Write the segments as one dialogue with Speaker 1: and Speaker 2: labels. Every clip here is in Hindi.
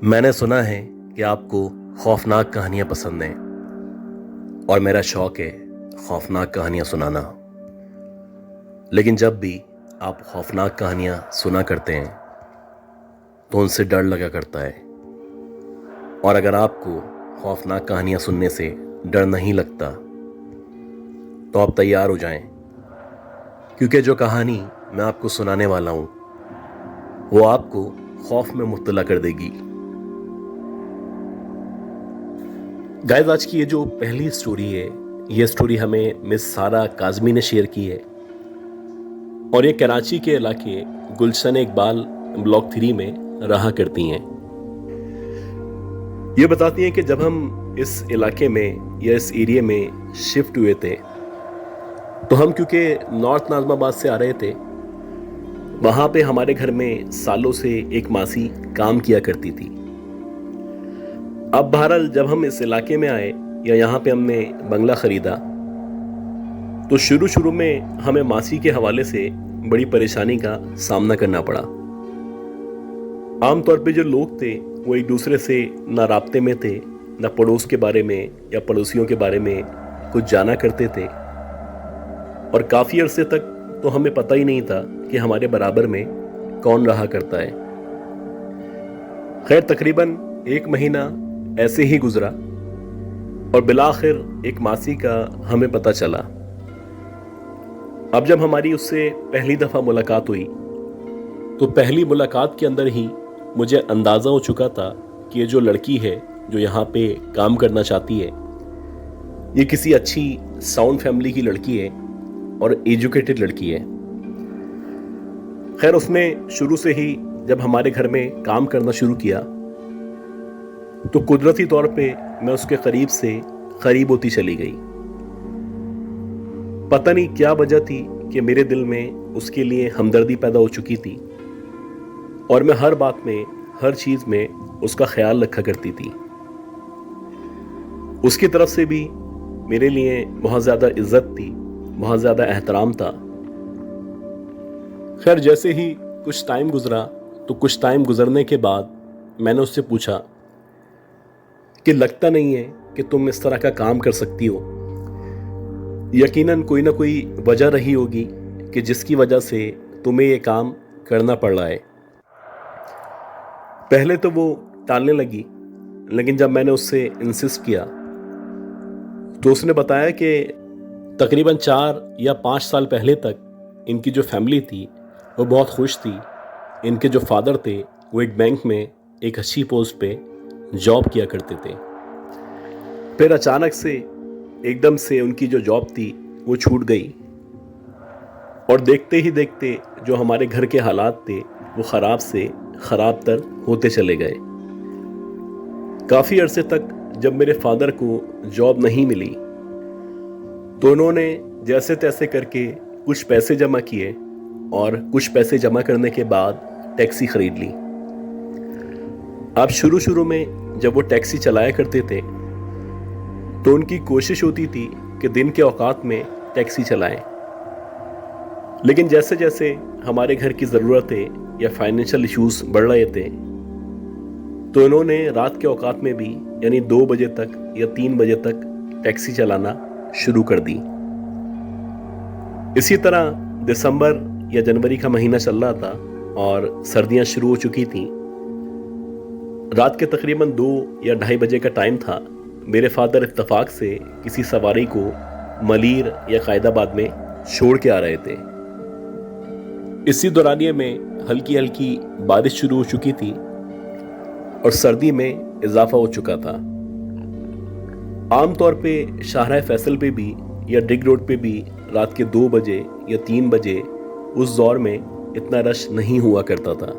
Speaker 1: मैंने सुना है कि आपको खौफनाक कहानियां पसंद हैं और मेरा शौक है खौफनाक कहानियां सुनाना। लेकिन जब भी आप खौफनाक कहानियां सुना करते हैं तो उनसे डर लगा करता है। और अगर आपको खौफनाक कहानियां सुनने से डर नहीं लगता तो आप तैयार हो जाएं, क्योंकि जो कहानी मैं आपको सुनाने वाला हूं वो आपको खौफ में मुब्तला कर देगी। गाइस, आज की ये जो पहली स्टोरी है, ये स्टोरी हमें मिस सारा काज़मी ने शेयर की है और ये कराची के इलाके गुलशन इकबाल ब्लॉक 3 में रहा करती हैं। ये बताती हैं कि जब हम इस इलाके में या इस एरिया में शिफ्ट हुए थे तो हम क्योंकि नॉर्थ नाज़िमाबाद से आ रहे थे, वहाँ पे हमारे घर में सालों से एक मासी काम किया करती थी। अब बहरहाल जब हम इस इलाके में आए या यहाँ पे हमने बंगला ख़रीदा तो शुरू में हमें मासी के हवाले से बड़ी परेशानी का सामना करना पड़ा। आमतौर पे जो लोग थे वो एक दूसरे से ना राब्ते में थे, ना पड़ोस के बारे में या पड़ोसियों के बारे में कुछ जाना करते थे और काफ़ी अरसे तक तो हमें पता ही नहीं था कि हमारे बराबर में कौन रहा करता है। खैर, तकरीबन 1 महीना ऐसे ही गुजरा और बिलाखिर एक मासी का हमें पता चला। अब जब हमारी उससे पहली दफ़ा मुलाकात हुई तो पहली मुलाकात के अंदर ही मुझे अंदाज़ा हो चुका था कि ये जो लड़की है जो यहाँ पे काम करना चाहती है, ये किसी अच्छी साउंड फैमिली की लड़की है और एजुकेटेड लड़की है। खैर, उसने शुरू से ही जब हमारे घर में काम करना शुरू किया तो कुदरती तौर पे मैं उसके करीब से करीब होती चली गई। पता नहीं क्या वजह थी कि मेरे दिल में उसके लिए हमदर्दी पैदा हो चुकी थी और मैं हर बात में, हर चीज में उसका ख्याल रखा करती थी। उसकी तरफ से भी मेरे लिए बहुत ज्यादा इज्जत थी, बहुत ज्यादा एहतराम था। खैर, जैसे ही कुछ टाइम गुजरा तो कुछ टाइम गुजरने के बाद मैंने उससे पूछा कि लगता नहीं है कि तुम इस तरह का काम कर सकती हो। यकीनन कोई ना कोई वजह रही होगी कि जिसकी वजह से तुम्हें ये काम करना पड़ रहा है। पहले तो वो टालने लगी, लेकिन जब मैंने उससे इंसिस्ट किया तो उसने बताया कि तकरीबन 4 या 5 साल पहले तक इनकी जो फैमिली थी वो बहुत खुश थी। इनके जो फादर थे वो एक बैंक में एक अच्छी पोस्ट पे जॉब किया करते थे। फिर अचानक से एकदम से उनकी जो जॉब थी वो छूट गई और देखते ही देखते जो हमारे घर के हालात थे वो ख़राब से ख़राब तर होते चले गए। काफ़ी अरसे तक जब मेरे फादर को जॉब नहीं मिली तो उन्होंने जैसे तैसे करके कुछ पैसे जमा किए और कुछ पैसे जमा करने के बाद टैक्सी खरीद ली। अब शुरू में जब वो टैक्सी चलाया करते थे तो उनकी कोशिश होती थी कि दिन के औकात में टैक्सी चलाएं, लेकिन जैसे जैसे हमारे घर की ज़रूरतें या फाइनेंशियल इश्यूज बढ़ रहे थे तो इन्होंने रात के औकात में भी, यानी 2 बजे तक या 3 बजे तक टैक्सी चलाना शुरू कर दी। इसी तरह दिसंबर या जनवरी का महीना चल रहा था और सर्दियां शुरू हो चुकी थीं। रात के तकरीबन 2 या 2:30 बजे का टाइम था। मेरे फादर इत्तफाक से किसी सवारी को मलीर या कायदाबाद में छोड़ के आ रहे थे। इसी दौरानिये में हल्की हल्की बारिश शुरू हो चुकी थी और सर्दी में इजाफा हो चुका था। आमतौर पे शाहराह फैसल पे भी या डिग रोड पे भी रात के 2 बजे या 3 बजे उस दौर में इतना रश नहीं हुआ करता था।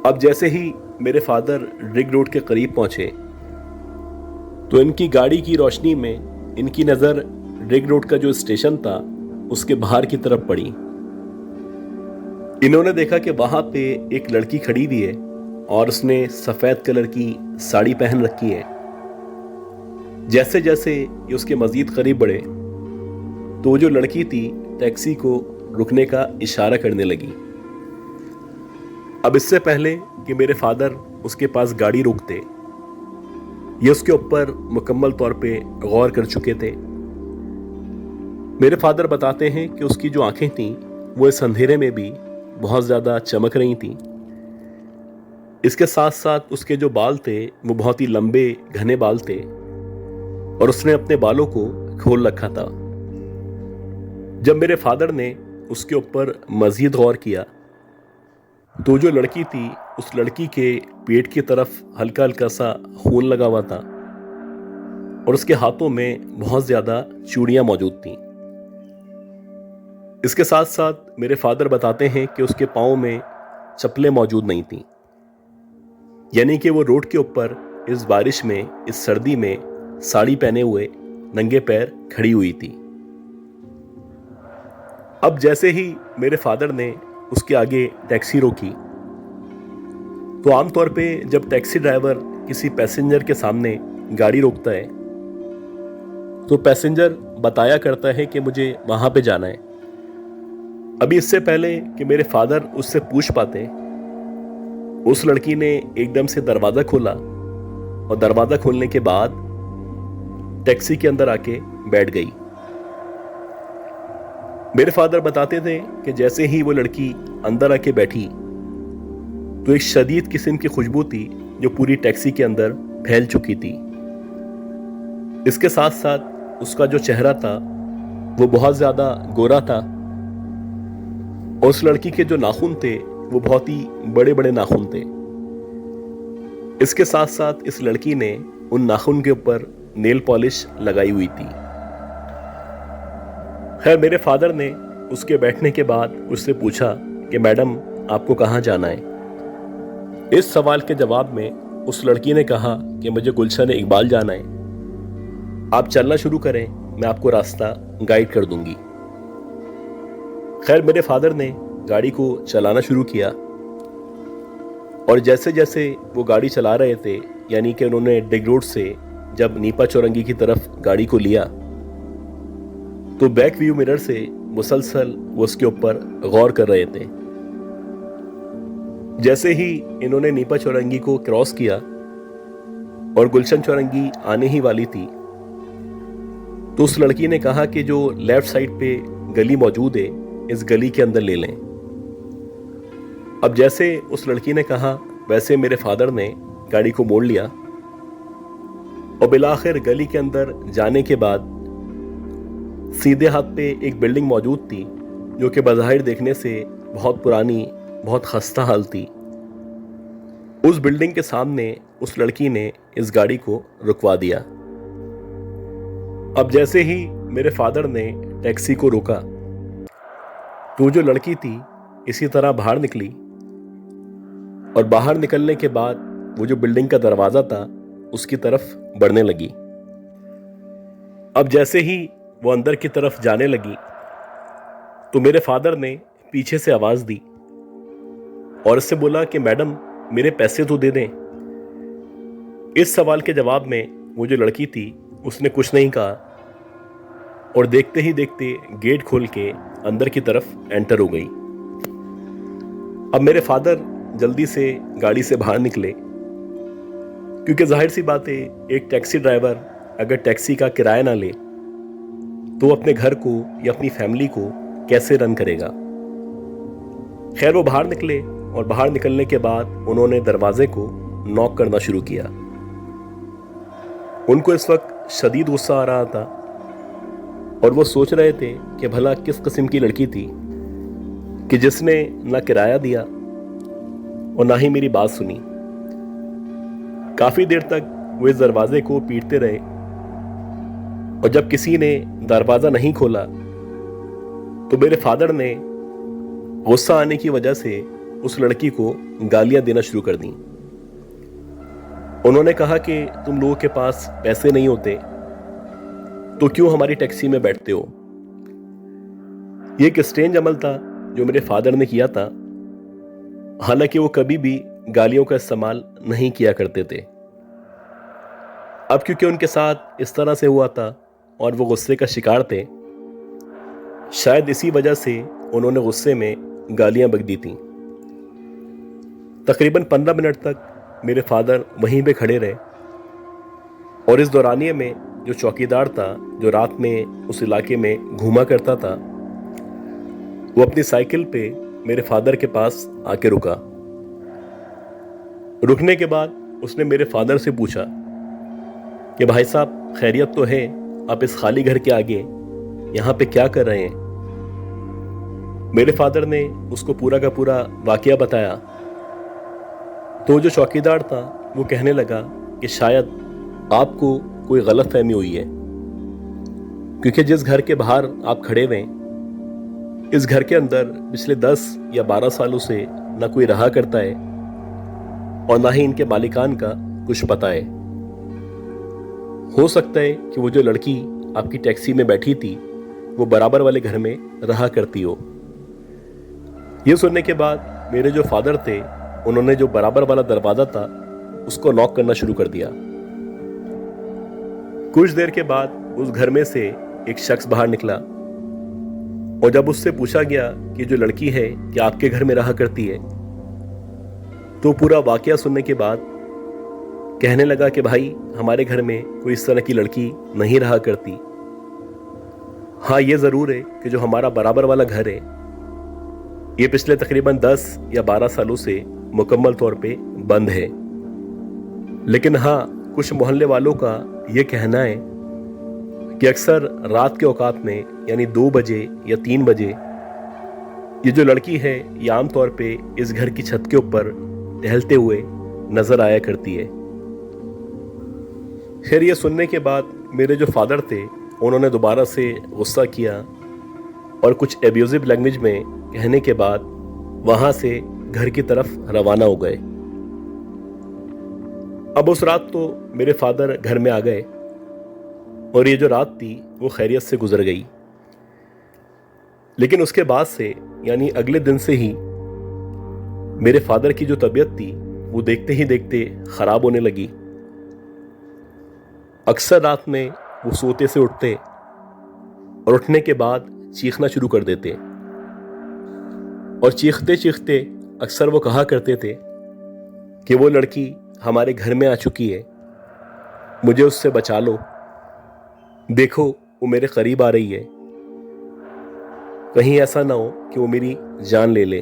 Speaker 1: अब जैसे ही मेरे फादर डिग रोड के करीब पहुंचे तो इनकी गाड़ी की रोशनी में इनकी नज़र डिग रोड का जो स्टेशन था उसके बाहर की तरफ पड़ी। इन्होंने देखा कि वहां पे एक लड़की खड़ी हुई है और उसने सफ़ेद कलर की साड़ी पहन रखी है। जैसे जैसे ये उसके मज़ीद करीब बढ़े तो वो जो लड़की थी टैक्सी को रुकने का इशारा करने लगी। अब इससे पहले कि मेरे फादर उसके पास गाड़ी रोकते, ये उसके ऊपर मुकम्मल तौर पे गौर कर चुके थे। मेरे फादर बताते हैं कि उसकी जो आंखें थीं वो इस अंधेरे में भी बहुत ज़्यादा चमक रही थीं। इसके साथ साथ उसके जो बाल थे वो बहुत ही लंबे घने बाल थे और उसने अपने बालों को खोल रखा था। जब मेरे फादर ने उसके ऊपर मज़ीद गौर किया तो जो लड़की थी उस लड़की के पेट की तरफ हल्का हल्का सा खून लगा हुआ था और उसके हाथों में बहुत ज़्यादा चूड़ियाँ मौजूद थीं। इसके साथ साथ मेरे फादर बताते हैं कि उसके पाँव में चप्पलें मौजूद नहीं थीं, यानी कि वो रोड के ऊपर इस बारिश में, इस सर्दी में साड़ी पहने हुए नंगे पैर खड़ी हुई थी। अब जैसे ही मेरे फादर ने उसके आगे टैक्सी रोकी तो आमतौर पे जब टैक्सी ड्राइवर किसी पैसेंजर के सामने गाड़ी रोकता है तो पैसेंजर बताया करता है कि मुझे वहां पे जाना है। अभी इससे पहले कि मेरे फादर उससे पूछ पाते, उस लड़की ने एकदम से दरवाज़ा खोला और दरवाज़ा खोलने के बाद टैक्सी के अंदर आके बैठ गई। मेरे फादर बताते थे कि जैसे ही वो लड़की अंदर आके बैठी तो एक शदीद किस्म की खुशबू थी जो पूरी टैक्सी के अंदर फैल चुकी थी। इसके साथ साथ उसका जो चेहरा था वो बहुत ज़्यादा गोरा था और उस लड़की के जो नाखून थे वो बहुत ही बड़े बड़े नाखून थे। इसके साथ साथ इस लड़की ने उन नाखून के ऊपर नेल पॉलिश लगाई हुई थी। खैर मेरे फादर ने उसके बैठने के बाद उससे पूछा कि मैडम आपको कहाँ जाना है। इस सवाल के जवाब में उस लड़की ने कहा कि मुझे गुलशन इकबाल जाना है, आप चलना शुरू करें, मैं आपको रास्ता गाइड कर दूंगी। खैर मेरे फादर ने गाड़ी को चलाना शुरू किया और जैसे जैसे वो गाड़ी चला रहे थे, यानी कि उन्होंने डिग रोड से जब नीपा चौरंगी की तरफ गाड़ी को लिया तो बैक व्यू मिरर से मुसलसल वो उसके ऊपर गौर कर रहे थे। जैसे ही इन्होंने नीपा चौरंगी को क्रॉस किया और गुलशन चौरंगी आने ही वाली थी तो उस लड़की ने कहा कि जो लेफ्ट साइड पे गली मौजूद है इस गली के अंदर ले लें। अब जैसे उस लड़की ने कहा वैसे मेरे फादर ने गाड़ी को मोड़ लिया और बिलाखिर गली के अंदर जाने के बाद सीधे हाथ पे एक बिल्डिंग मौजूद थी जो कि बज़ाहिर देखने से बहुत पुरानी, बहुत खस्ता हाल थी। उस बिल्डिंग के सामने उस लड़की ने इस गाड़ी को रुकवा दिया। अब जैसे ही मेरे फादर ने टैक्सी को रोका तो जो लड़की थी इसी तरह बाहर निकली और बाहर निकलने के बाद वो जो बिल्डिंग का दरवाज़ा था उसकी तरफ बढ़ने लगी। अब जैसे ही वो अंदर की तरफ जाने लगी तो मेरे फादर ने पीछे से आवाज़ दी और उससे बोला कि मैडम मेरे पैसे तो दे दें। इस सवाल के जवाब में वो जो लड़की थी उसने कुछ नहीं कहा और देखते ही देखते गेट खोल के अंदर की तरफ एंटर हो गई। अब मेरे फादर जल्दी से गाड़ी से बाहर निकले क्योंकि जाहिर सी बात है एक टैक्सी ड्राइवर अगर टैक्सी का किराया ना ले तो अपने घर को या अपनी फैमिली को कैसे रन करेगा। खैर वो बाहर निकले और बाहर निकलने के बाद उन्होंने दरवाजे को नॉक करना शुरू किया। उनको इस वक्त शदीद गुस्सा आ रहा था और वो सोच रहे थे कि भला किस किस्म की लड़की थी कि जिसने ना किराया दिया और ना ही मेरी बात सुनी। काफ़ी देर तक वो इस दरवाजे को पीटते रहे और जब किसी ने दरवाज़ा नहीं खोला तो मेरे फादर ने गुस्सा आने की वजह से उस लड़की को गालियां देना शुरू कर दी। उन्होंने कहा कि तुम लोगों के पास पैसे नहीं होते तो क्यों हमारी टैक्सी में बैठते हो। ये एक स्ट्रेंज अमल था जो मेरे फादर ने किया था, हालांकि वो कभी भी गालियों का इस्तेमाल नहीं किया करते थे। अब क्योंकि उनके साथ इस तरह से हुआ था और वो गुस्से का शिकार थे, शायद इसी वजह से उन्होंने गुस्से में गालियां बक दी थीं। तकरीबन 15 मिनट तक मेरे फादर वहीं पे खड़े रहे और इस दौरानिए में जो चौकीदार था, जो रात में उस इलाके में घूमा करता था, वो अपनी साइकिल पे मेरे फादर के पास आके रुका। रुकने के बाद उसने मेरे फादर से पूछा कि भाई साहब खैरियत तो है, आप इस खाली घर के आगे यहाँ पे क्या कर रहे हैं? मेरे फादर ने उसको पूरा का पूरा वाकया बताया। तो जो चौकीदार था वो कहने लगा कि शायद आपको कोई गलत फहमी हुई है, क्योंकि जिस घर के बाहर आप खड़े हुए, इस घर के अंदर पिछले 10 या 12 सालों से ना कोई रहा करता है और ना ही इनके मालिकान का कुछ पता है। हो सकता है कि वो जो लड़की आपकी टैक्सी में बैठी थी वो बराबर वाले घर में रहा करती हो। ये सुनने के बाद मेरे जो फादर थे उन्होंने जो बराबर वाला दरवाजा था उसको नॉक करना शुरू कर दिया। कुछ देर के बाद उस घर में से एक शख्स बाहर निकला और जब उससे पूछा गया कि जो लड़की है कि आपके घर में रहा करती है, तो पूरा वाकया सुनने के बाद कहने लगा कि भाई हमारे घर में कोई इस तरह की लड़की नहीं रहा करती। हाँ, ये ज़रूर है कि जो हमारा बराबर वाला घर है ये पिछले तकरीबन 10 या 12 सालों से मुकम्मल तौर पे बंद है। लेकिन हाँ, कुछ मोहल्ले वालों का ये कहना है कि अक्सर रात के औकात में यानी 2 बजे या 3 बजे ये जो लड़की है ये आम तौर पे इस घर की छत के ऊपर टहलते हुए नजर आया करती है। खैर, ये सुनने के बाद मेरे जो फादर थे उन्होंने दोबारा से गुस्सा किया और कुछ एब्यूजिव लैंग्वेज में कहने के बाद वहां से घर की तरफ रवाना हो गए। अब उस रात तो मेरे फादर घर में आ गए और ये जो रात थी वो खैरियत से गुजर गई। लेकिन उसके बाद से यानी अगले दिन से ही मेरे फादर की जो तबीयत थी वो देखते ही देखते खराब होने लगी। अक्सर रात में वो सोते से उठते और उठने के बाद चीखना शुरू कर देते और चीखते चीखते अक्सर वो कहा करते थे कि वो लड़की हमारे घर में आ चुकी है, मुझे उससे बचा लो, देखो वो मेरे करीब आ रही है, कहीं ऐसा ना हो कि वो मेरी जान ले ले।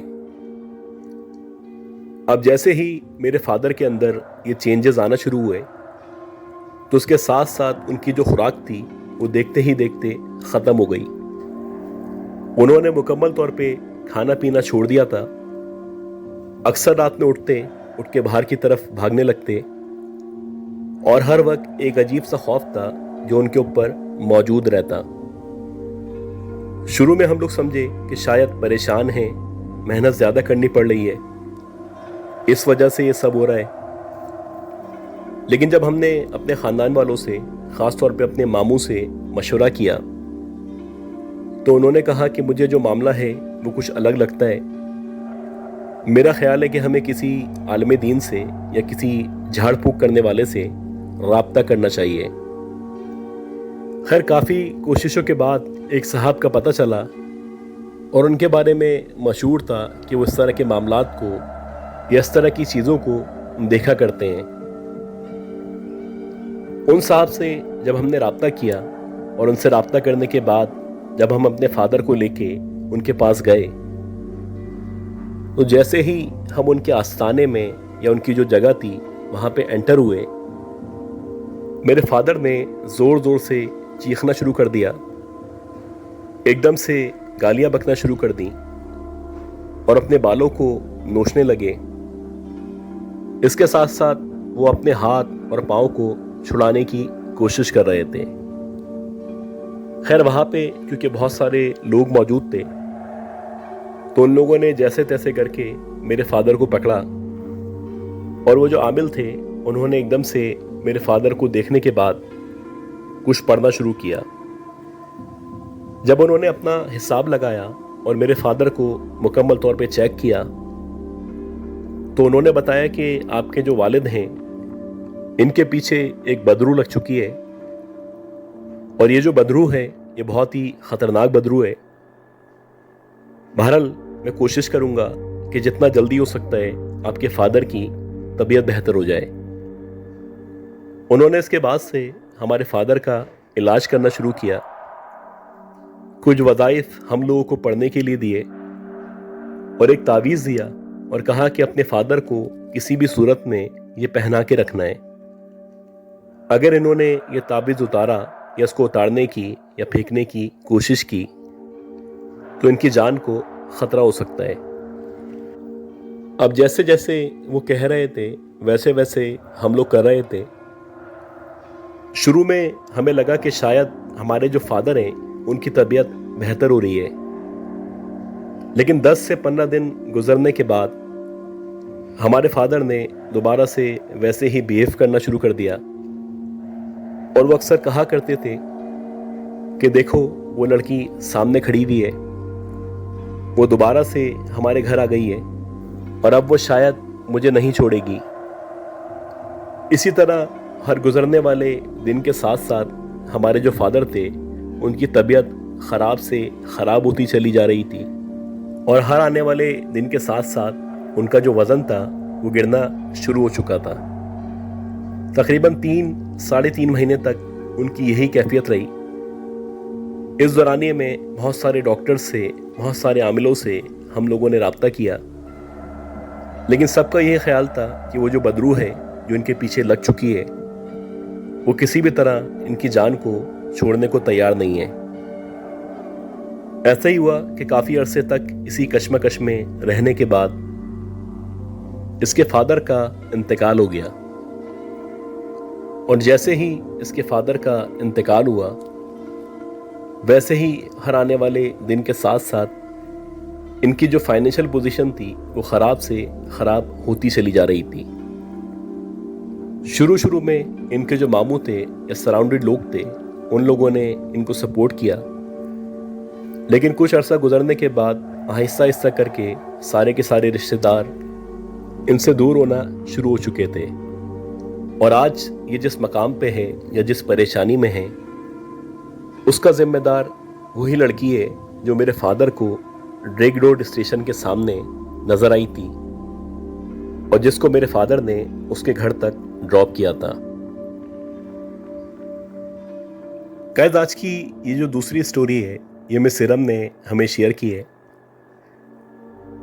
Speaker 1: अब जैसे ही मेरे फादर के अंदर ये चेंजेस आना शुरू हुए तो उसके साथ साथ उनकी जो खुराक थी वो देखते ही देखते ख़त्म हो गई। उन्होंने मुकम्मल तौर पे खाना पीना छोड़ दिया था। अक्सर रात में उठ के बाहर की तरफ भागने लगते और हर वक्त एक अजीब सा खौफ था जो उनके ऊपर मौजूद रहता। शुरू में हम लोग समझे कि शायद परेशान हैं, मेहनत ज़्यादा करनी पड़ रही है, इस वजह से ये सब हो रहा है। लेकिन जब हमने अपने ख़ानदान वालों से, ख़ास तौर पे अपने मामू से मशवरा किया तो उन्होंने कहा कि मुझे जो मामला है वो कुछ अलग लगता है। मेरा ख्याल है कि हमें किसी आलिम दीन से या किसी झाड़ फूक करने वाले से राब्ता करना चाहिए। खैर, काफ़ी कोशिशों के बाद एक साहब का पता चला और उनके बारे में मशहूर था कि वो इस तरह के मामलात को या इस तरह की चीज़ों को देखा करते हैं। उन साहब से जब हमने राब्ता किया और उनसे राब्ता करने के बाद जब हम अपने फादर को लेके उनके पास गए तो जैसे ही हम उनके आस्थाने में या उनकी जो जगह थी वहाँ पे एंटर हुए, मेरे फादर ने ज़ोर ज़ोर से चीखना शुरू कर दिया, एकदम से गालियाँ बकना शुरू कर दी और अपने बालों को नोचने लगे। इसके साथ साथ वो अपने हाथ और पाँव को छुड़ाने की कोशिश कर रहे थे। खैर, वहाँ पे क्योंकि बहुत सारे लोग मौजूद थे तो उन लोगों ने जैसे तैसे करके मेरे फादर को पकड़ा और वो जो आमिल थे उन्होंने एकदम से मेरे फादर को देखने के बाद कुछ पढ़ना शुरू किया। जब उन्होंने अपना हिसाब लगाया और मेरे फादर को मुकम्मल तौर पे चेक किया तो उन्होंने बताया कि आपके जो वालिद हैं इनके पीछे एक बदरू लग चुकी है और ये जो बदरू है ये बहुत ही ख़तरनाक बदरू है। बहरहाल, मैं कोशिश करूँगा कि जितना जल्दी हो सकता है आपके फादर की तबीयत बेहतर हो जाए। उन्होंने इसके बाद से हमारे फादर का इलाज करना शुरू किया। कुछ वज़ाइफ हम लोगों को पढ़ने के लिए दिए और एक तावीज़ दिया और कहा कि अपने फादर को किसी भी सूरत में ये पहना के रखना है। अगर इन्होंने ये तावीज़ उतारा या इसको उतारने की या फेंकने की कोशिश की तो इनकी जान को ख़तरा हो सकता है। अब जैसे जैसे वो कह रहे थे वैसे वैसे हम लोग कर रहे थे। शुरू में हमें लगा कि शायद हमारे जो फादर हैं उनकी तबीयत बेहतर हो रही है, लेकिन 10 से 15 दिन गुजरने के बाद हमारे फादर ने दोबारा से वैसे ही बिहेव करना शुरू कर दिया। और वो अक्सर कहा करते थे कि देखो वो लड़की सामने खड़ी हुई है, वो दोबारा से हमारे घर आ गई है और अब वो शायद मुझे नहीं छोड़ेगी। इसी तरह हर गुजरने वाले दिन के साथ साथ हमारे जो फादर थे उनकी तबीयत ख़राब से ख़राब होती चली जा रही थी और हर आने वाले दिन के साथ साथ उनका जो वज़न था वो गिरना शुरू हो चुका था। तकरीबन 3-3.5 महीने तक उनकी यही कैफियत रही। इस दौरानिए में बहुत सारे डॉक्टर्स से, बहुत सारे आमिलों से हम लोगों ने राब्ता किया, लेकिन सबका यही ख्याल था कि वो जो बदरू है जो इनके पीछे लग चुकी है वो किसी भी तरह इनकी जान को छोड़ने को तैयार नहीं है। ऐसा ही हुआ कि काफ़ी अरसे तक इसी कश्मकश में रहने के बाद इसके फादर का इंतकाल हो गया। और जैसे ही इसके फादर का इंतकाल हुआ वैसे ही हर आने वाले दिन के साथ साथ इनकी जो फाइनेंशियल पोजीशन थी वो ख़राब से ख़राब होती चली जा रही थी। शुरू में इनके जो मामू थे या सराउंडेड लोग थे उन लोगों ने इनको सपोर्ट किया, लेकिन कुछ अरसा गुजरने के बाद आहिस्ता आहिस्ता करके सारे के सारे रिश्तेदार इनसे दूर होना शुरू हो चुके थे। और आज ये जिस मकाम पे है या जिस परेशानी में है उसका जिम्मेदार वही लड़की है जो मेरे फादर को ड्रेग रोड स्टेशन के सामने नजर आई थी और जिसको मेरे फादर ने उसके घर तक ड्रॉप किया था। कैद आज की ये जो दूसरी स्टोरी है ये मिस इरम ने हमें शेयर की है।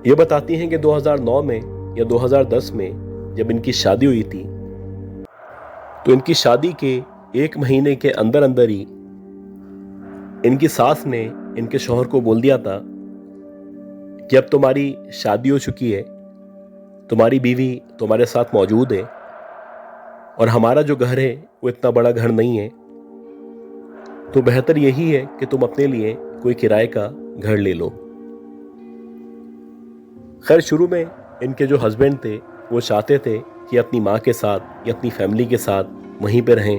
Speaker 1: ये बताती हैं कि 2009 में या 2010 में जब इनकी शादी हुई थी तो इनकी शादी के 1 महीने के अंदर अंदर ही इनकी सास ने इनके शौहर को बोल दिया था कि अब तुम्हारी शादी हो चुकी है, तुम्हारी बीवी तुम्हारे साथ मौजूद है और हमारा जो घर है वो इतना बड़ा घर नहीं है, तो बेहतर यही है कि तुम अपने लिए कोई किराए का घर ले लो। खैर शुरू में इनके जो हस्बैंड थे वो चाहते थे कि अपनी माँ के साथ या अपनी फैमिली के साथ वहीं पे रहें,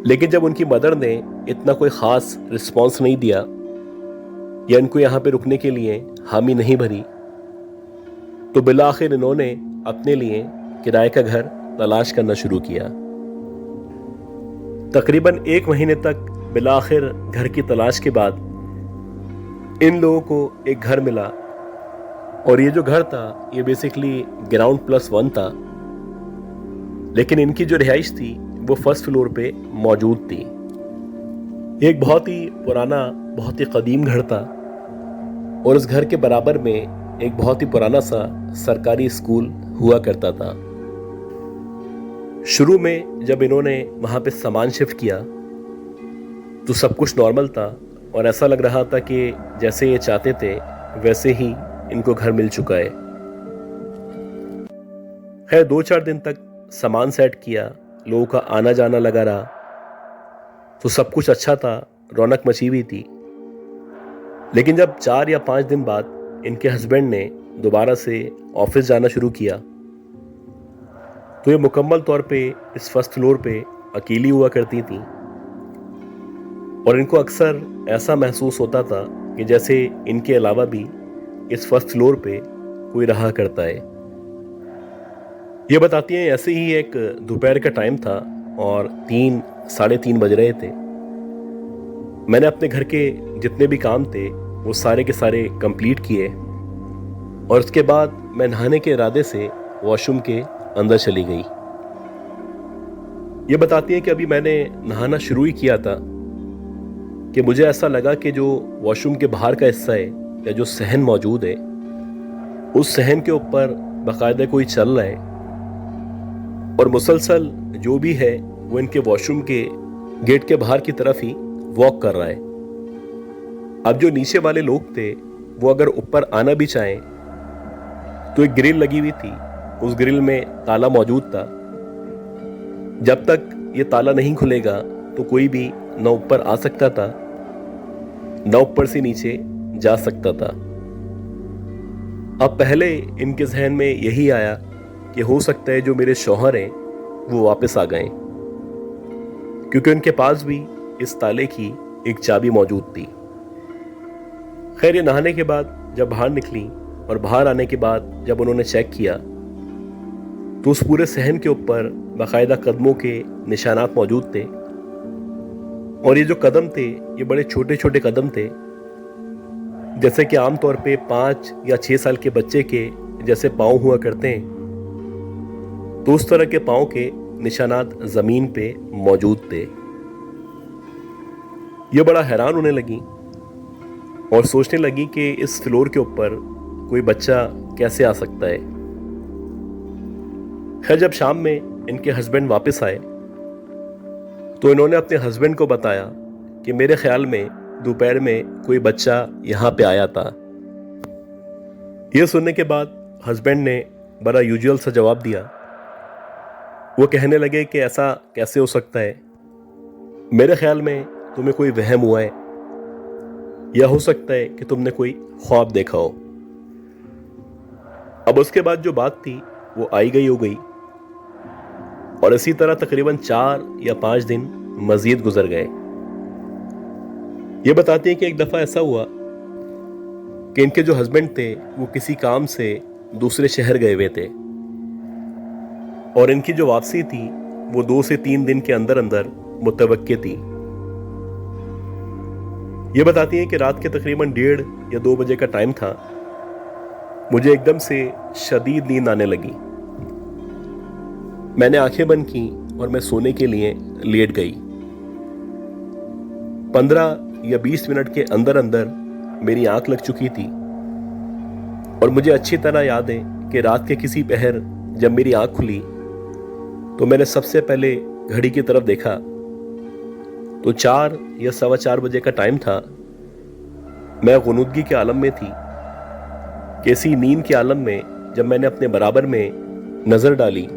Speaker 1: लेकिन जब उनकी मदर ने इतना कोई ख़ास रिस्पॉन्स नहीं दिया या इनको यहाँ पे रुकने के लिए हामी नहीं भरी तो बिला आखिर इन्होंने अपने लिए किराए का घर तलाश करना शुरू किया। तकरीबन 1 महीने तक बिला आखिर घर की तलाश के बाद इन लोगों को एक घर मिला और ये जो घर था ये बेसिकली ग्राउंड +1 था, लेकिन इनकी जो रिहाइश थी वो फर्स्ट फ्लोर पे मौजूद थी। एक बहुत ही पुराना, बहुत ही कदीम घर था और उस घर के बराबर में एक बहुत ही पुराना सा सरकारी स्कूल हुआ करता था। शुरू में जब इन्होंने वहाँ पे सामान शिफ्ट किया तो सब कुछ नॉर्मल था और ऐसा लग रहा था कि जैसे ये चाहते थे वैसे ही इनको घर मिल चुका है। खैर 2-4 दिन तक सामान सेट किया, लोगों का आना जाना लगा रहा तो सब कुछ अच्छा था, रौनक मची हुई थी। लेकिन जब 4 या 5 दिन बाद इनके हस्बैंड ने दोबारा से ऑफिस जाना शुरू किया तो ये मुकम्मल तौर पे इस फर्स्ट फ्लोर पे अकेली हुआ करती थी और इनको अक्सर ऐसा महसूस होता था कि जैसे इनके अलावा भी इस फर्स्ट फ्लोर पे कोई रहा करता है। ये बताती हैं ऐसे ही एक दोपहर का टाइम था और 3-3:30 बज रहे थे। मैंने अपने घर के जितने भी काम थे वो सारे के सारे कंप्लीट किए और उसके बाद मैं नहाने के इरादे से वॉशरूम के अंदर चली गई। ये बताती है कि अभी मैंने नहाना शुरू ही किया था कि मुझे ऐसा लगा कि जो वॉशरूम के बाहर का हिस्सा है या जो सहन मौजूद है, उस सहन के ऊपर बाकायदा कोई चल रहा है और मुसलसल जो भी है वो इनके वॉशरूम के गेट के बाहर की तरफ ही वॉक कर रहा है। अब जो नीचे वाले लोग थे वो अगर ऊपर आना भी चाहें तो एक ग्रिल लगी हुई थी, उस ग्रिल में ताला मौजूद था। जब तक ये ताला नहीं खुलेगा तो कोई भी न ऊपर आ सकता था न ऊपर से नीचे जा सकता था। अब पहले इनके जहन में यही आया कि हो सकता है जो मेरे शौहर हैं वो वापस आ गए, क्योंकि उनके पास भी इस ताले की एक चाबी मौजूद थी। खैर, ये नहाने के बाद जब बाहर निकली और बाहर आने के बाद जब उन्होंने चेक किया तो उस पूरे सहन के ऊपर बाकायदा कदमों के निशानात मौजूद थे और ये जो कदम थे ये बड़े छोटे छोटे कदम थे, जैसे कि आमतौर पे 5 या 6 साल के बच्चे के जैसे पाँव हुआ करते हैं, तो उस तरह के पाँव के निशानात जमीन पे मौजूद थे। ये बड़ा हैरान होने लगी और सोचने लगी कि इस फ्लोर के ऊपर कोई बच्चा कैसे आ सकता है। खैर, जब शाम में इनके हस्बैंड वापस आए तो इन्होंने अपने हस्बैंड को बताया कि मेरे ख्याल में दोपहर में कोई बच्चा यहाँ पे आया था। यह सुनने के बाद हस्बैंड ने बड़ा यूजुअल सा जवाब दिया। वो कहने लगे कि ऐसा कैसे हो सकता है, मेरे ख्याल में तुम्हें कोई वहम हुआ है या हो सकता है कि तुमने कोई ख्वाब देखा हो। अब उसके बाद जो बात थी वो आई गई हो गई और इसी तरह तकरीबन 4 या 5 दिन मजीद गुजर गए। ये बताती है कि एक दफा ऐसा हुआ कि इनके जो हस्बैंड थे वो किसी काम से दूसरे शहर गए हुए थे और इनकी जो वापसी थी वो 2 से 3 दिन के अंदर अंदर मुतवक्के थी। ये बताती हैं कि रात के तकरीबन 1:30 या 2 बजे का टाइम था। मुझे एकदम से शदीद नींद आने लगी। मैंने आंखें बंद की और मैं सोने के लिए लेट गई। 15 या 20 मिनट के अंदर अंदर मेरी आंख लग चुकी थी और मुझे अच्छी तरह याद है कि रात के किसी पहर जब मेरी आंख खुली तो मैंने सबसे पहले घड़ी की तरफ देखा तो 4 या 4:15 बजे का टाइम था। मैं गुनूदगी के आलम में थी। कैसी नींद के आलम में जब मैंने अपने बराबर में नजर डाली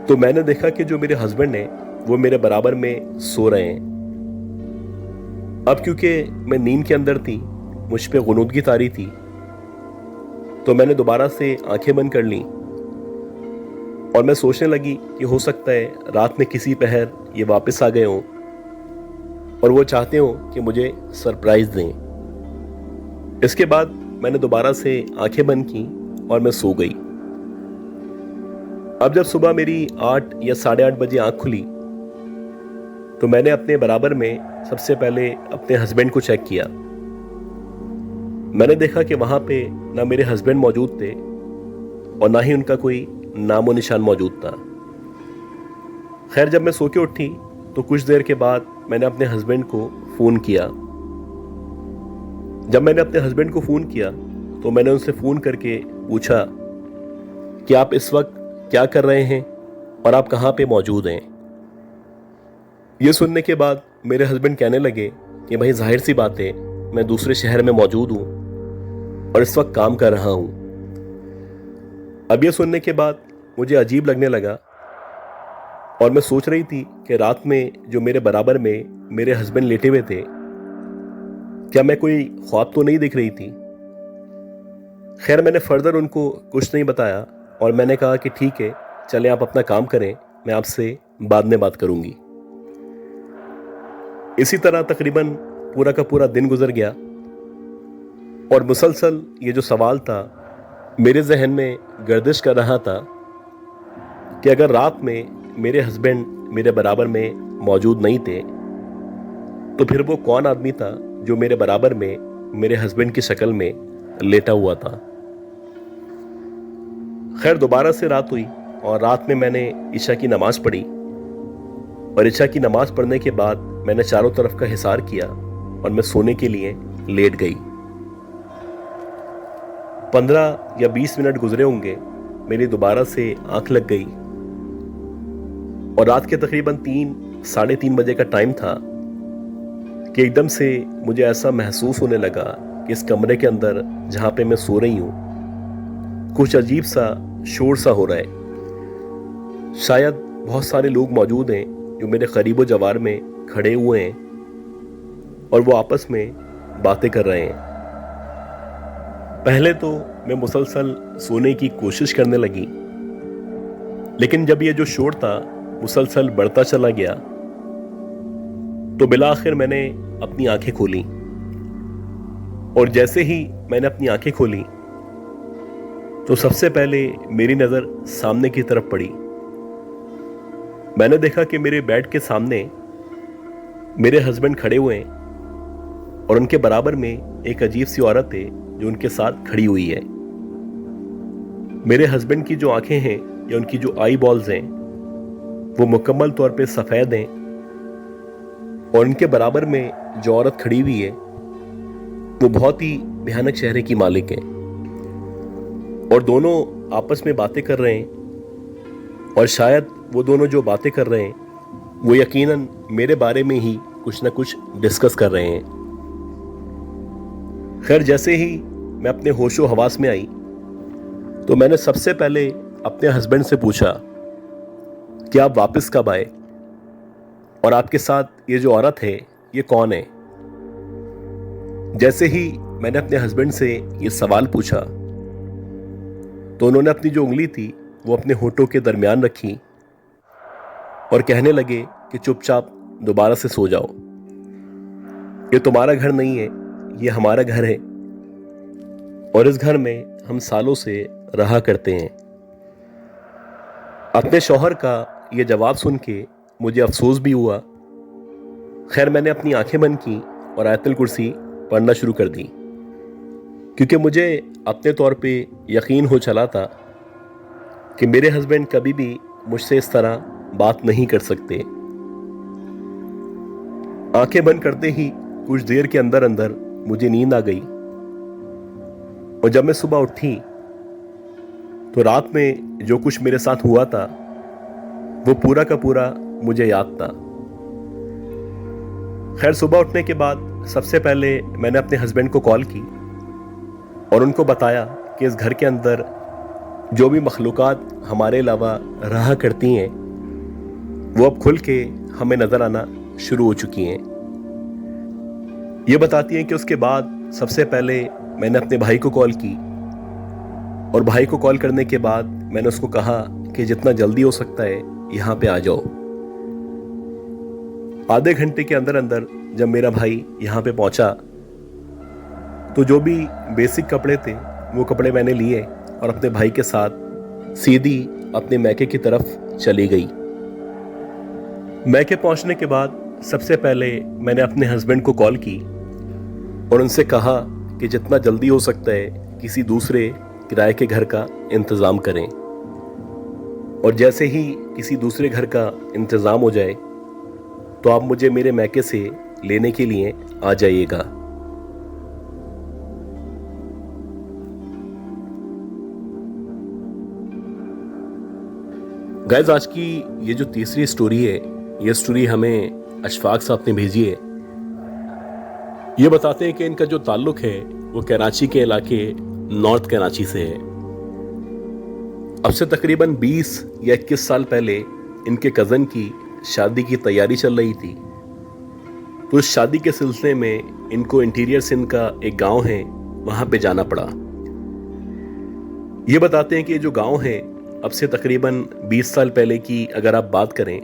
Speaker 1: तो मैंने देखा कि जो मेरे हस्बैंड हैं वो मेरे बराबर में सो रहे हैं। अब क्योंकि मैं नींद के अंदर थी, मुझ पे गुनूदगी तारी थी, तो मैंने दोबारा से आंखें बंद कर ली और मैं सोचने लगी कि हो सकता है रात में किसी पहर ये वापस आ गए हों और वो चाहते हो कि मुझे सरप्राइज दें। इसके बाद मैंने दोबारा से आंखें बंद की और मैं सो गई। अब जब सुबह मेरी 8 या 8:30 बजे आंख खुली तो मैंने अपने बराबर में सबसे पहले अपने हस्बैंड को चेक किया। मैंने देखा कि वहां पे ना मेरे हस्बैंड मौजूद थे और ना ही उनका कोई नामो निशान मौजूद था। खैर, जब मैं सो के उठी तो कुछ देर के बाद मैंने अपने हस्बैंड को फोन किया। जब मैंने अपने हस्बैंड को फोन किया तो मैंने उनसे फोन करके पूछा कि आप इस वक्त क्या कर रहे हैं और आप कहाँ पे मौजूद हैं। ये सुनने के बाद मेरे हस्बैंड कहने लगे कि भाई जाहिर सी बात है, मैं दूसरे शहर में मौजूद हूँ और इस वक्त काम कर रहा हूँ। अब ये सुनने के बाद मुझे अजीब लगने लगा और मैं सोच रही थी कि रात में जो मेरे बराबर में मेरे हस्बैंड लेटे हुए थे, क्या मैं कोई ख्वाब तो नहीं दिख रही थी। खैर, मैंने फर्दर उनको कुछ नहीं बताया और मैंने कहा कि ठीक है, चलें आप अपना काम करें, मैं आपसे बाद में बात करूंगी। इसी तरह तकरीबन पूरा का पूरा दिन गुजर गया और मुसलसल ये जो सवाल था मेरे जहन में गर्दिश कर रहा था कि अगर रात में मेरे हस्बैंड मेरे बराबर में मौजूद नहीं थे तो फिर वो कौन आदमी था जो मेरे बराबर में मेरे हस्बैंड की शक्ल में लेटा हुआ था। खैर दोबारा से रात हुई और रात में मैंने ईशा की नमाज पढ़ी और ईशा की नमाज पढ़ने के बाद मैंने चारों तरफ का हिसार किया और मैं सोने के लिए लेट गई। 15 या 20 मिनट गुजरे होंगे, मेरी दोबारा से आंख लग गई और रात के तकरीबन 3-3:30 बजे का टाइम था कि एकदम से मुझे ऐसा महसूस होने लगा कि इस कमरे के अंदर जहां पे मैं सो रही हूं कुछ अजीब सा शोर सा हो रहा है। शायद बहुत सारे लोग मौजूद हैं जो मेरे करीबो जवार में खड़े हुए हैं और वो आपस में बातें कर रहे हैं। पहले तो मैं मुसलसल सोने की कोशिश करने लगी, लेकिन जब ये जो शोर था मुसलसल बढ़ता चला गया तो बिलाखिर मैंने अपनी आंखें खोली और जैसे ही मैंने अपनी आंखें खोली तो सबसे पहले मेरी नज़र सामने की तरफ पड़ी। मैंने देखा कि मेरे बेड के सामने मेरे हस्बैंड खड़े हुए हैं और उनके बराबर में एक अजीब सी औरत है जो उनके साथ खड़ी हुई है। मेरे हस्बैंड की जो आंखें हैं या उनकी जो आई बॉल्स हैं वो मुकम्मल तौर पे सफ़ेद हैं और उनके बराबर में जो औरत खड़ी हुई है वो बहुत ही भयानक चेहरे की मालिक है और दोनों आपस में बातें कर रहे हैं और शायद वो दोनों जो बातें कर रहे हैं वो यकीनन मेरे बारे में ही कुछ ना कुछ डिस्कस कर रहे हैं। खैर जैसे ही मैं अपने होशो हवास में आई तो मैंने सबसे पहले अपने हस्बैंड से पूछा कि आप वापस कब आए और आपके साथ ये जो औरत है ये कौन है। जैसे ही मैंने अपने हस्बैंड से ये सवाल पूछा तो उन्होंने अपनी जो उंगली थी वो अपने होठों के दरमियान रखी और कहने लगे कि चुपचाप दोबारा से सो जाओ, ये तुम्हारा घर नहीं है, ये हमारा घर है और इस घर में हम सालों से रहा करते हैं। अपने शौहर का ये जवाब सुन के मुझे अफसोस भी हुआ। खैर मैंने अपनी आंखें बंद की और आयतुल कुर्सी पढ़ना शुरू कर दी क्योंकि मुझे अपने तौर पे यकीन हो चला था कि मेरे हस्बैंड कभी भी मुझसे इस तरह बात नहीं कर सकते। आंखें बंद करते ही कुछ देर के अंदर अंदर मुझे नींद आ गई और जब मैं सुबह उठी तो रात में जो कुछ मेरे साथ हुआ था वो पूरा का पूरा मुझे याद था। खैर सुबह उठने के बाद सबसे पहले मैंने अपने हस्बैंड को कॉल की और उनको बताया कि इस घर के अंदर जो भी मखलूक़ात हमारे अलावा रहा करती हैं वो अब खुल के हमें नज़र आना शुरू हो चुकी हैं। ये बताती हैं कि उसके बाद सबसे पहले मैंने अपने भाई को कॉल की और भाई को कॉल करने के बाद मैंने उसको कहा कि जितना जल्दी हो सकता है यहाँ पे आ जाओ। आधे घंटे के अंदर अंदर जब मेरा भाई यहाँ पे पहुंचा तो जो भी बेसिक कपड़े थे वो कपड़े मैंने लिए और अपने भाई के साथ सीधी अपने मैके की तरफ चली गई। मैके पहुंचने के बाद सबसे पहले मैंने अपने हस्बैंड को कॉल की और उनसे कहा कि जितना जल्दी हो सकता है किसी दूसरे किराए के घर का इंतज़ाम करें और जैसे ही किसी दूसरे घर का इंतज़ाम हो जाए तो आप मुझे मेरे मैके से लेने के लिए आ जाइएगा। गाइस आज की ये जो तीसरी स्टोरी है ये स्टोरी हमें अशफाक साहब ने भेजी है। ये बताते हैं कि इनका जो ताल्लुक है वो कराची के इलाके नॉर्थ कराची से है। अब से तकरीबन 20 या 21 साल पहले इनके कज़न की शादी की तैयारी चल रही थी तो इस शादी के सिलसिले में इनको इंटीरियर सिंध का एक गांव है वहां पे जाना पड़ा। ये बताते हैं कि जो गांव है अब से तकरीबन 20 साल पहले की अगर आप बात करें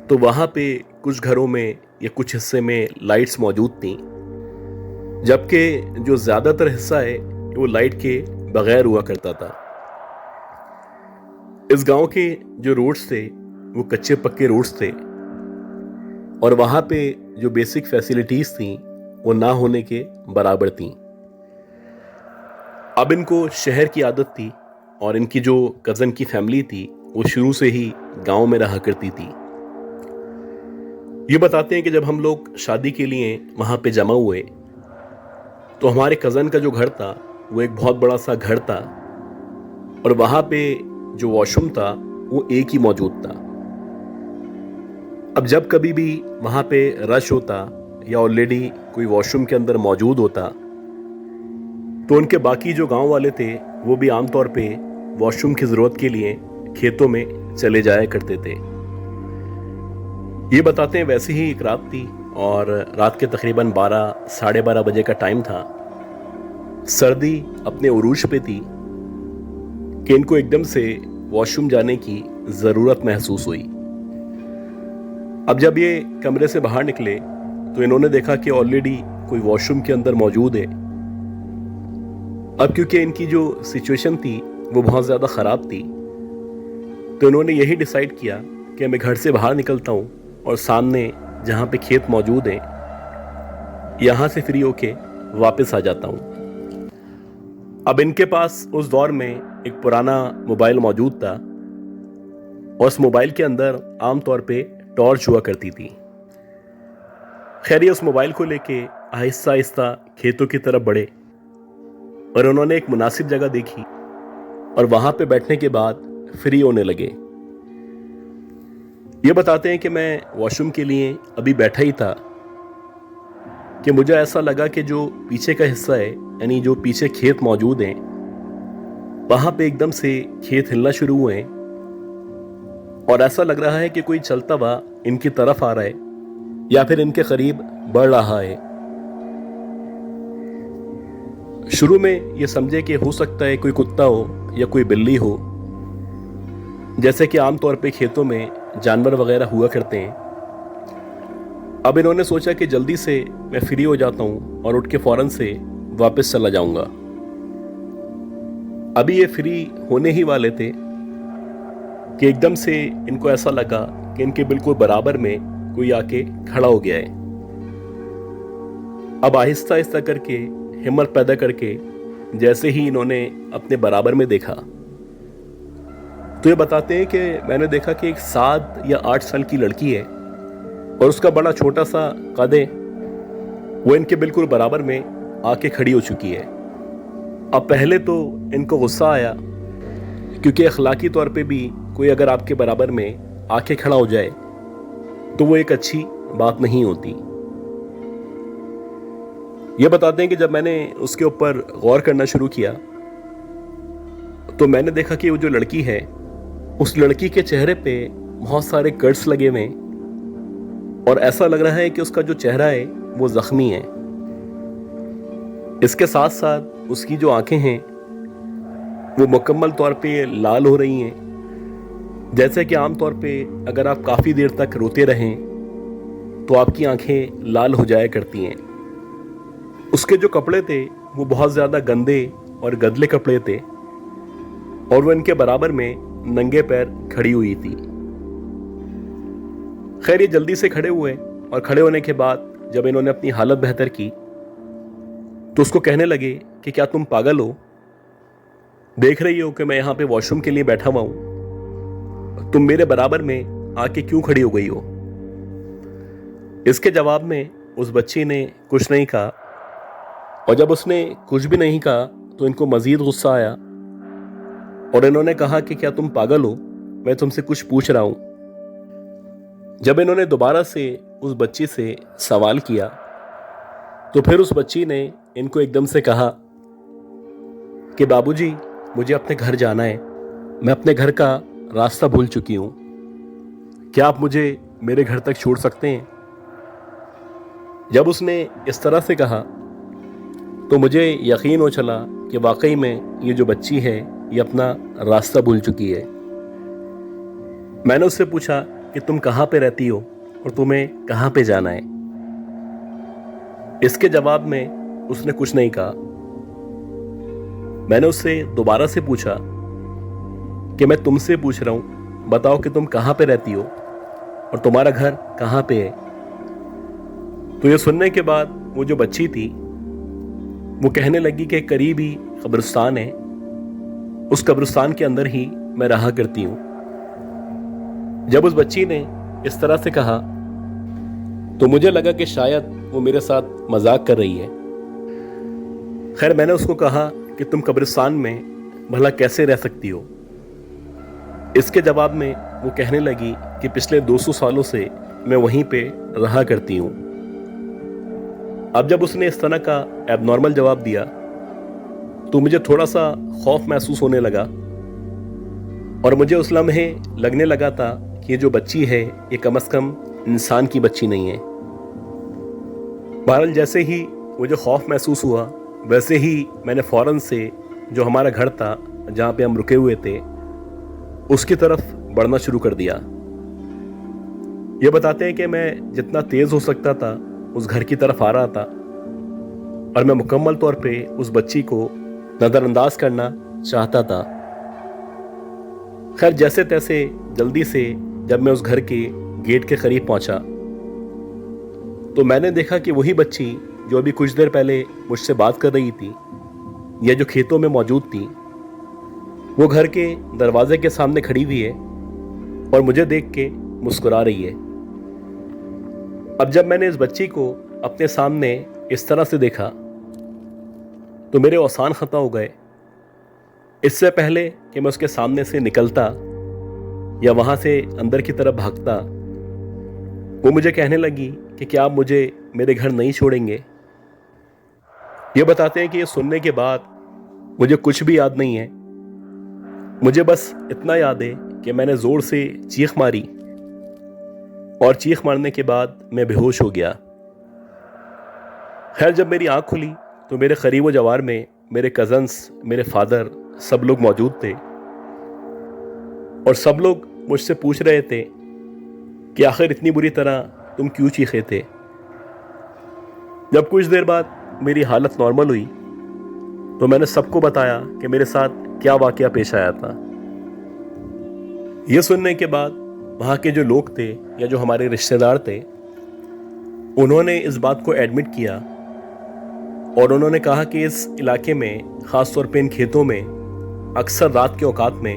Speaker 1: तो वहां पे कुछ घरों में या कुछ हिस्से में लाइट्स मौजूद थी, जबकि जो ज़्यादातर हिस्सा है वो लाइट के बगैर हुआ करता था। इस गांव के जो रोड्स थे वो कच्चे पक्के रोड्स थे और वहाँ पे जो बेसिक फैसिलिटीज़ थी वो ना होने के बराबर थी। अब इनको शहर की आदत थी और इनकी जो कज़न की फैमिली थी वो शुरू से ही गांव में रहा करती थी। ये बताते हैं कि जब हम लोग शादी के लिए वहाँ पे जमा हुए तो हमारे कज़न का जो घर था वो एक बहुत बड़ा सा घर था और वहाँ पे जो वॉशरूम था वो एक ही मौजूद था। अब जब कभी भी वहाँ पे रश होता या ऑलरेडी कोई वॉशरूम के अंदर मौजूद होता तो उनके बाकी जो गांव वाले थे वो भी आमतौर पे वॉशरूम की ज़रूरत के लिए खेतों में चले जाया करते थे। ये बताते हैं वैसे ही एक रात थी और रात के तकरीबन 12 साढ़े 12 बजे का टाइम था। सर्दी अपने उरूज पे थी कि इनको एकदम से वॉशरूम जाने की ज़रूरत महसूस हुई। अब जब ये कमरे से बाहर निकले तो इन्होंने देखा कि ऑलरेडी कोई वॉशरूम के अंदर मौजूद है। अब क्योंकि इनकी जो सिचुएशन थी वो बहुत ज़्यादा ख़राब थी तो इन्होंने यही डिसाइड किया कि मैं घर से बाहर निकलता हूँ और सामने जहाँ पे खेत मौजूद हैं यहाँ से फ्री होके वापस आ जाता हूँ। अब इनके पास उस दौर में एक पुराना मोबाइल मौजूद था और उस मोबाइल के अंदर आमतौर पे टॉर्च हुआ करती थी। खैर ये उस मोबाइल को लेके आहिस्ता आहिस्ता खेतों की तरफ बढ़े और उन्होंने एक मुनासिब जगह देखी और वहां पे बैठने के बाद फ्री होने लगे। ये बताते हैं कि मैं वॉशरूम के लिए अभी बैठा ही था कि मुझे ऐसा लगा कि जो पीछे का हिस्सा है यानी जो पीछे खेत मौजूद हैं वहां पे एकदम से खेत हिलना शुरू हुए हैं और ऐसा लग रहा है कि कोई चलता हुआ इनकी तरफ आ रहा है या फिर इनके करीब बढ़ रहा है। शुरू में ये समझे कि हो सकता है कोई कुत्ता हो या कोई बिल्ली हो, जैसे कि आमतौर पे खेतों में जानवर वगैरह हुआ करते हैं। अब इन्होंने सोचा कि जल्दी से मैं फ्री हो जाता हूँ और उठ के फौरन से वापस चला जाऊंगा। अभी ये फ्री होने ही वाले थे कि एकदम से इनको ऐसा लगा कि इनके बिल्कुल बराबर में कोई आके खड़ा हो गया है। अब आहिस्ता आहिस्ता करके हिम्मत पैदा करके जैसे ही इन्होंने अपने बराबर में देखा तो ये बताते हैं कि मैंने देखा कि एक 7 या 8 साल की लड़की है और उसका बड़ा छोटा सा कद है, वो इनके बिल्कुल बराबर में आके खड़ी हो चुकी है। अब पहले तो इनको गुस्सा आया क्योंकि अखलाकी तौर पे भी कोई अगर आपके बराबर में आके खड़ा हो जाए तो वो एक अच्छी बात नहीं होती। ये बताते हैं कि जब मैंने उसके ऊपर गौर करना शुरू किया तो मैंने देखा कि वो जो लड़की है उस लड़की के चेहरे पे बहुत सारे कट्स लगे हुए हैं और ऐसा लग रहा है कि उसका जो चेहरा है वो जख्मी है। इसके साथ साथ उसकी जो आंखें हैं वो मुकम्मल तौर पे लाल हो रही हैं, जैसे कि आमतौर पे अगर आप काफ़ी देर तक रोते रहें तो आपकी आंखें लाल हो जाया करती हैं। उसके जो कपड़े थे वो बहुत ज़्यादा गंदे और गदले कपड़े थे और वो इनके बराबर में नंगे पैर खड़ी हुई थी। खैर ये जल्दी से खड़े हुए और खड़े होने के बाद जब इन्होंने अपनी हालत बेहतर की तो उसको कहने लगे कि क्या तुम पागल हो? देख रही हो कि मैं यहाँ पे वॉशरूम के लिए बैठा हुआ हूँ, तुम मेरे बराबर में आके क्यों खड़ी हो गई हो? इसके जवाब में उस बच्ची ने कुछ नहीं कहा और जब उसने कुछ भी नहीं कहा तो इनको मजीद गुस्सा आया और इन्होंने कहा कि क्या तुम पागल हो? मैं तुमसे कुछ पूछ रहा हूं। जब इन्होंने दोबारा से उस बच्ची से सवाल किया तो फिर उस बच्ची ने इनको एकदम से कहा कि बाबूजी मुझे अपने घर जाना है, मैं अपने घर का रास्ता भूल चुकी हूं, क्या आप मुझे मेरे घर तक छोड़ सकते हैं? जब उसने इस तरह से कहा तो मुझे यकीन हो चला कि वाकई में ये जो बच्ची है ये अपना रास्ता भूल चुकी है। मैंने उससे पूछा कि तुम कहाँ पे रहती हो और तुम्हें कहाँ पे जाना है? इसके जवाब में उसने कुछ नहीं कहा। मैंने उससे दोबारा से पूछा कि मैं तुमसे पूछ रहा हूँ, बताओ कि तुम कहाँ पे रहती हो और तुम्हारा घर कहाँ पे है? तो ये सुनने के बाद वो जो बच्ची थी वो कहने लगी कि करीब ही कब्रिस्तान है, उस कब्रिस्तान के अंदर ही मैं रहा करती हूँ। जब उस बच्ची ने इस तरह से कहा तो मुझे लगा कि शायद वो मेरे साथ मजाक कर रही है। खैर, मैंने उसको कहा कि तुम कब्रिस्तान में भला कैसे रह सकती हो। इसके जवाब में वो कहने लगी कि पिछले 200 सालों से मैं वहीं पे रहा करती हूँ। अब जब उसने इस तरह का एबनॉर्मल जवाब दिया तो मुझे थोड़ा सा खौफ महसूस होने लगा और मुझे उस लम्हे लगने लगा था कि ये जो बच्ची है ये कम से कम इंसान की बच्ची नहीं है। बहरहाल जैसे ही मुझे खौफ महसूस हुआ वैसे ही मैंने फ़ौरन से जो हमारा घर था जहाँ पे हम रुके हुए थे उसकी तरफ बढ़ना शुरू कर दिया। ये बताते हैं कि मैं जितना तेज़ हो सकता था उस घर की तरफ आ रहा था और मैं मुकम्मल तौर पे उस बच्ची को नज़रअंदाज करना चाहता था। खैर, जैसे तैसे जल्दी से जब मैं उस घर के गेट के करीब पहुंचा तो मैंने देखा कि वही बच्ची जो अभी कुछ देर पहले मुझसे बात कर रही थी या जो खेतों में मौजूद थी वो घर के दरवाजे के सामने खड़ी हुई है और मुझे देख के मुस्कुरा रही है। अब जब मैंने इस बच्ची को अपने सामने इस तरह से देखा तो मेरे औसान खता हो गए। इससे पहले कि मैं उसके सामने से निकलता या वहां से अंदर की तरफ भागता, वो मुझे कहने लगी कि क्या आप मुझे मेरे घर नहीं छोड़ेंगे। ये बताते हैं कि ये सुनने के बाद मुझे कुछ भी याद नहीं है। मुझे बस इतना याद है कि मैंने ज़ोर से चीख मारी और चीख मारने के बाद मैं बेहोश हो गया। खैर, जब मेरी आँख खुली तो मेरे करीब व जवार में मेरे कज़न्स, मेरे फादर, सब लोग मौजूद थे और सब लोग मुझसे पूछ रहे थे कि आखिर इतनी बुरी तरह तुम क्यों चीखे थे। जब कुछ देर बाद मेरी हालत नॉर्मल हुई तो मैंने सबको बताया कि मेरे साथ क्या वाकया पेश आया था। यह सुनने के बाद वहाँ के जो लोग थे या जो हमारे रिश्तेदार थे उन्होंने इस बात को एडमिट किया और उन्होंने कहा कि इस इलाके में, ख़ास तौर पे इन खेतों में, अक्सर रात के औकात में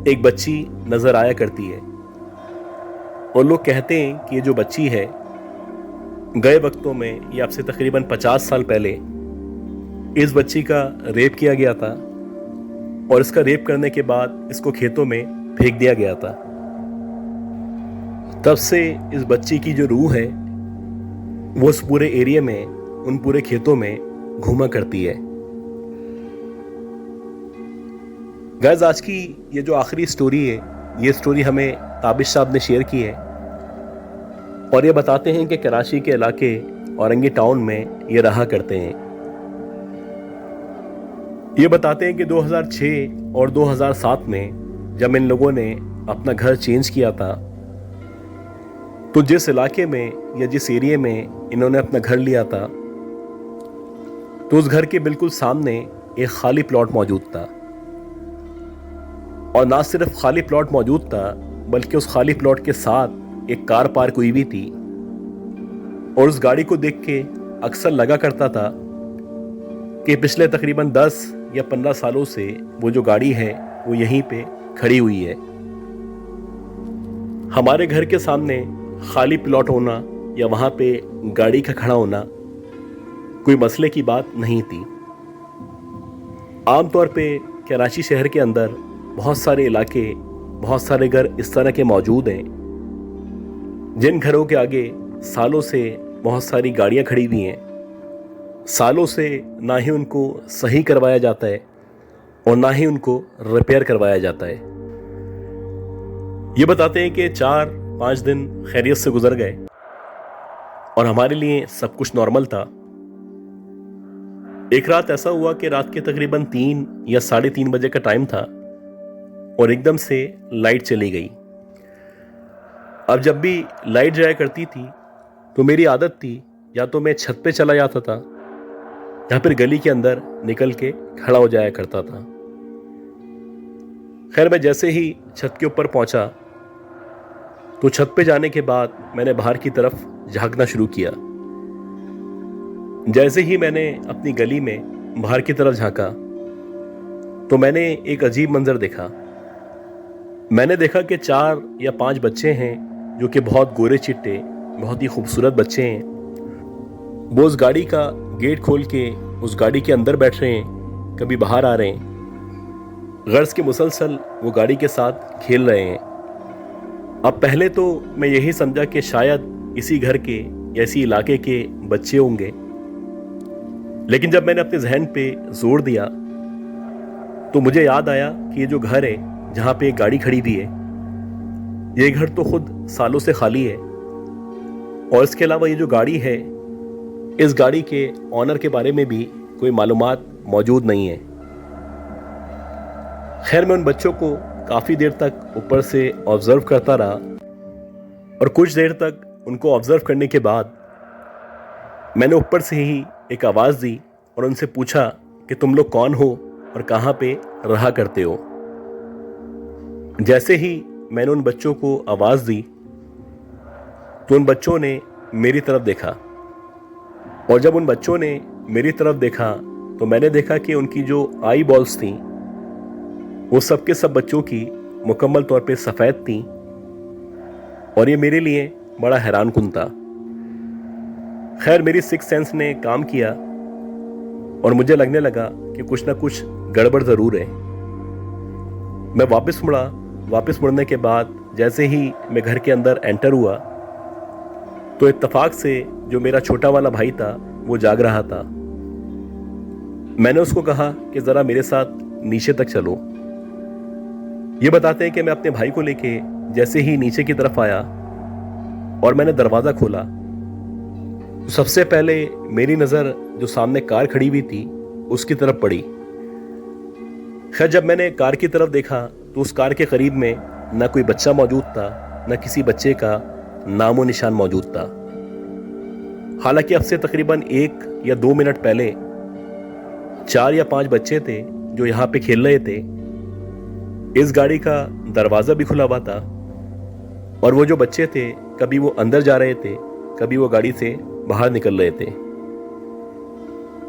Speaker 1: एक बच्ची नज़र आया करती है और लोग कहते हैं कि ये जो बच्ची है गए वक्तों में, ये आपसे तकरीबन 50 साल पहले इस बच्ची का रेप किया गया था और इसका रेप करने के बाद इसको खेतों में फेंक दिया गया था। तब से इस बच्ची की जो रूह है वो उस पूरे एरिया में, उन पूरे खेतों में घूमा करती है। गाइस, आज की ये जो आखिरी स्टोरी है, ये स्टोरी हमें ताबिश साहब ने शेयर की है और ये बताते हैं कि कराची के इलाके औरंगी टाउन में ये रहा करते हैं। ये बताते हैं कि 2006 और 2007 में जब इन लोगों ने अपना घर चेंज किया था तो जिस इलाके में या जिस एरिया में इन्होंने अपना घर लिया था तो उस घर के बिल्कुल सामने एक खाली प्लॉट मौजूद था और ना सिर्फ खाली प्लॉट मौजूद था बल्कि उस खाली प्लॉट के साथ एक कार पार्क हुई भी थी और उस गाड़ी को देख के अक्सर लगा करता था कि पिछले तकरीबन 10 या 15 सालों से वो जो गाड़ी है वो यहीं पे खड़ी हुई है। हमारे घर के सामने खाली प्लॉट होना या वहाँ पे गाड़ी का खड़ा होना कोई मसले की बात नहीं थी। आमतौर पे कराची शहर के अंदर बहुत सारे इलाके, बहुत सारे घर इस तरह के मौजूद हैं जिन घरों के आगे सालों से बहुत सारी गाड़ियाँ खड़ी हुई हैं। सालों से ना ही उनको सही करवाया जाता है और ना ही उनको रिपेयर करवाया जाता है। ये बताते हैं कि 4-5 दिन खैरियत से गुजर गए और हमारे लिए सब कुछ नॉर्मल था। एक रात ऐसा हुआ कि रात के तकरीबन 3 या 3:30 बजे का टाइम था और एकदम से लाइट चली गई। अब जब भी लाइट जाया करती थी तो मेरी आदत थी या तो मैं छत पे चला जाता था या फिर गली के अंदर निकल के खड़ा हो जाया करता था। खैर, मैं जैसे ही छत के ऊपर पहुंचा तो छत पे जाने के बाद मैंने बाहर की तरफ झांकना शुरू किया। जैसे ही मैंने अपनी गली में बाहर की तरफ झांका तो मैंने एक अजीब मंजर देखा। मैंने देखा कि 4 या 5 बच्चे हैं जो कि बहुत गोरे चिट्टे, बहुत ही खूबसूरत बच्चे हैं। वो उस गाड़ी का गेट खोल के उस गाड़ी के अंदर बैठ रहे हैं, कभी बाहर आ रहे हैं। गर्ज के मुसलसल वो गाड़ी के साथ खेल रहे हैं। अब पहले तो मैं यही समझा कि शायद इसी घर के या इसी इलाके के बच्चे होंगे, लेकिन जब मैंने अपने जहन पे जोर दिया तो मुझे याद आया कि ये जो घर है जहाँ पे एक गाड़ी खड़ी हुई है, ये घर तो खुद सालों से खाली है। और इसके अलावा ये जो गाड़ी है, इस गाड़ी के ऑनर के बारे में भी कोई मालूमात मौजूद नहीं है। खैर, मैं उन बच्चों को काफ़ी देर तक ऊपर से ऑब्जर्व करता रहा और कुछ देर तक उनको ऑब्जर्व करने के बाद मैंने ऊपर से ही एक आवाज़ दी और उनसे पूछा कि तुम लोग कौन हो और कहाँ पे रहा करते हो। जैसे ही मैंने उन बच्चों को आवाज़ दी तो उन बच्चों ने मेरी तरफ देखा, और जब उन बच्चों ने मेरी तरफ देखा तो मैंने देखा कि उनकी जो आई बॉल्स थी वो सब के सब बच्चों की मुकम्मल तौर पे सफ़ेद थी, और ये मेरे लिए बड़ा हैरान कुन था। खैर, मेरी सिक्स सेंस ने काम किया और मुझे लगने लगा कि कुछ ना कुछ गड़बड़ ज़रूर है। मैं वापस मुड़ने के बाद जैसे ही मैं घर के अंदर एंटर हुआ तो इत्तेफाक से जो मेरा छोटा वाला भाई था वो जाग रहा था। मैंने उसको कहा कि ज़रा मेरे साथ नीचे तक चलो। ये बताते हैं कि मैं अपने भाई को लेके जैसे ही नीचे की तरफ आया और मैंने दरवाज़ा खोला तो सबसे पहले मेरी नज़र जो सामने कार खड़ी हुई थी उसकी तरफ पड़ी। खैर, जब मैंने कार की तरफ देखा तो उस कार के करीब में ना कोई बच्चा मौजूद था, ना किसी बच्चे का नामो निशान मौजूद था। हालांकि अब से तकरीबन 1 या 2 मिनट पहले 4 या 5 बच्चे थे जो यहाँ पे खेल रहे थे। इस गाड़ी का दरवाज़ा भी खुला हुआ था और वो जो बच्चे थे कभी वो अंदर जा रहे थे, कभी वो गाड़ी से बाहर निकल रहे थे।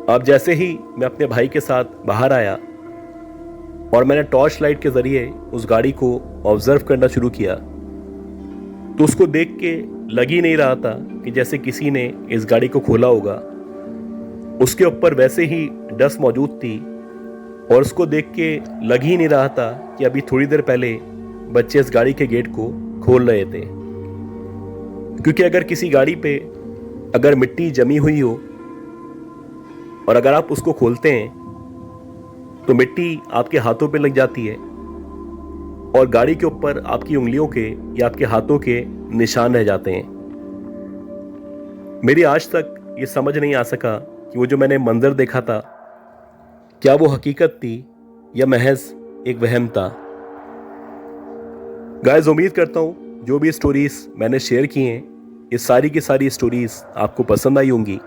Speaker 1: अब जैसे ही मैं अपने भाई के साथ बाहर आया और मैंने टॉर्च लाइट के ज़रिए उस गाड़ी को ऑब्जर्व करना शुरू किया तो उसको देख के लग ही नहीं रहा था कि जैसे किसी ने इस गाड़ी को खोला होगा। उसके ऊपर वैसे ही डस्ट मौजूद थी और उसको देख के लग ही नहीं रहा था कि अभी थोड़ी देर पहले बच्चे इस गाड़ी के गेट को खोल रहे थे। क्योंकि अगर किसी गाड़ी पे अगर मिट्टी जमी हुई हो और अगर आप उसको खोलते हैं तो मिट्टी आपके हाथों पे लग जाती है और गाड़ी के ऊपर आपकी उंगलियों के या आपके हाथों के निशान रह जाते हैं। मेरी आज तक ये समझ नहीं आ सका कि वो जो मैंने मंजर देखा था क्या वो हकीकत थी या महज एक वहम था। गाइस, उम्मीद करता हूँ जो भी स्टोरीज मैंने शेयर की हैं ये सारी की सारी स्टोरीज आपको पसंद आई होंगी।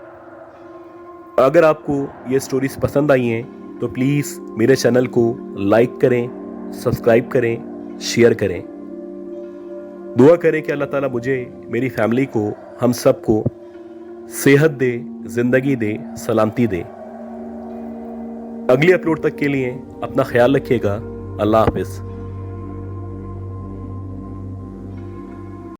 Speaker 1: अगर आपको ये स्टोरीज पसंद आई हैं तो प्लीज़ मेरे चैनल को लाइक करें, सब्सक्राइब करें, शेयर करें। दुआ करें कि अल्लाह ताला मुझे, मेरी फैमिली को, हम सबको सेहत दे, ज़िंदगी दे, सलामती दे। अगली अपलोड तक के लिए अपना ख्याल रखिएगा। अल्लाह हाफिज़।